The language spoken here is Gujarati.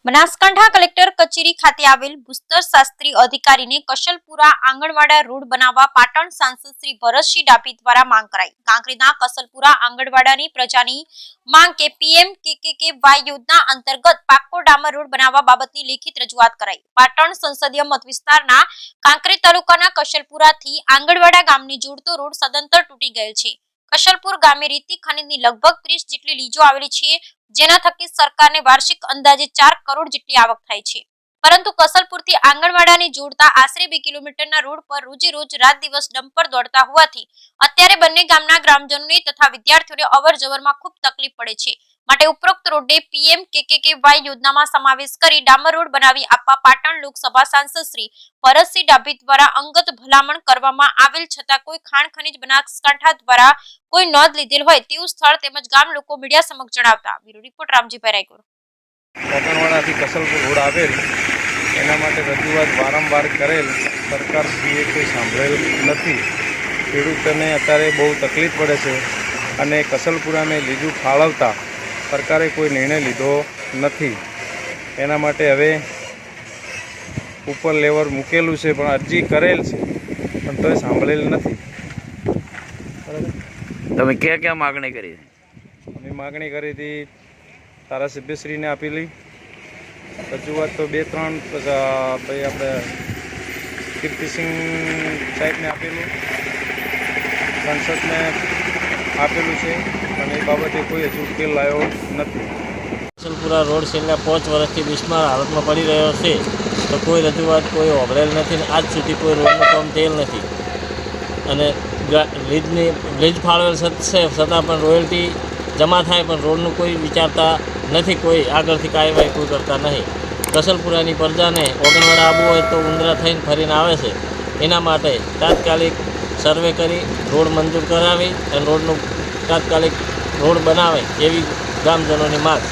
બનાસકાંઠા કલેક્ટર કચેરી ખાતે આવેલ ભૂસ્તર શાસ્ત્રી અધિકારીને કશલપુરા આંગણવાડા રોડ બનાવવા પાટણ સાંસદ શ્રી ભરતસિંહ ડાભી દ્વારા માંગ કરાઈ। કાંકરેજના કશલપુરા આંગણવાડાની પ્રજાની માંગ કે PMKKY યોજના અંતર્ગત પાક્કો ડામર રોડ બનાવવા બાબતની લેખિત રજૂઆત કરાઈ। પાટણ સંસદીય મત વિસ્તારના કાંકરેજ તાલુકાના કશલપુરાથી આંગણવાડા ગામને જોડતો રોડ સદંતર તૂટી ગયેલ છે। કશલપુર ગામે રેતી ખનીજની લગભગ 30 જેટલી લીજો આવેલી છે, જેના થકી સરકારને વાર્ષિક અંદાજે 4 કરોડ જેટલી આવક થાય છે, પરંતુ કશલપુરથી આંગણવાડાને જોડતા આશરે 2 કિલોમીટરના રોડ પર રોજે રોજ રાત દિવસ ડમ્પર દોડતા હોવાથી અત્યારે બંને ગામના ગ્રામજનોને તથા વિદ્યાર્થીઓને અવરજવરમાં ખૂબ તકલીફ પડે છે। માટે ઉપરોક્ત રોડને PMKKY યોજનામાં સમાવેશ કરી ડામર રોડ બનાવી આપવા પાટણ લોકસભા સાંસદ શ્રી ભરતસિંહ ડાભી દ્વારા અંગત ભલામણ કરવામાં આવેલ છતાં કોઈ ખાણ ખનીજ બનાસકાંઠા દ્વારા કોઈ નોંધ લીધેલ હોય તેવું સ્થળ તેમજ ગામ લોકો મીડિયા સમક્ષ જણાવતા। Bureau report Ramjibhai Raigor. કોકણવાડાથી કશલપુર રોડ આવેલ એના માટે રજૂઆત વારંવાર કરેલ, સરકાર શ્રીએ કોઈ સાંભળેલ નથી। ખેડૂતોને અત્યારે બહુ તકલીફ પડે છે અને કશલપુરાને લીધું ફાળવતા સરકારે કોઈ નિર્ણય લીધો નથી। એના માટે હવે ઉપર લેવલ મૂકેલું છે, પણ અરજી કરેલ છે પણ તોય સાંભળેલ નથી। તમે ક્યાં માગણી કરી? અમે માગણી કરી હતી, ધારાસભ્યશ્રીને આપેલી રજૂઆત તો 2-3 ભાઈ આપણે કીર્તિસિંહ સાહેબને આપેલું, સંસદને આપેલું છે, અને એ બાબતે કોઈ હજુ ઉકેલ લાવ્યો નથી। કશલપુરા રોડ છેલ્લા 5 વર્ષથી બિસ્માર હાલતમાં પડી રહ્યો છે, તો કોઈ રજૂઆત કોઈ હોભળેલ નથી ને આજ સુધી કોઈ રોડનું કામ થયેલ નથી। અને લીજ ફાળવેલ છે છતાં પણ રોયલ્ટી જમા થાય પણ રોડનું કોઈ વિચારતા નથી, કોઈ આગળથી કાર્યવાહી કોઈ કરતા નહીં। કશલપુરાની પ્રજાને ઓગણવાડા આવવું હોય તો ઉંદરા થઈને ફરીને આવે છે, એના માટે તાત્કાલિક સર્વે કરી રોડ મંજૂર કરાવી અને રોડનું તાત્કાલિક રોડ બનાવે એવી ગામજનોની માંગ।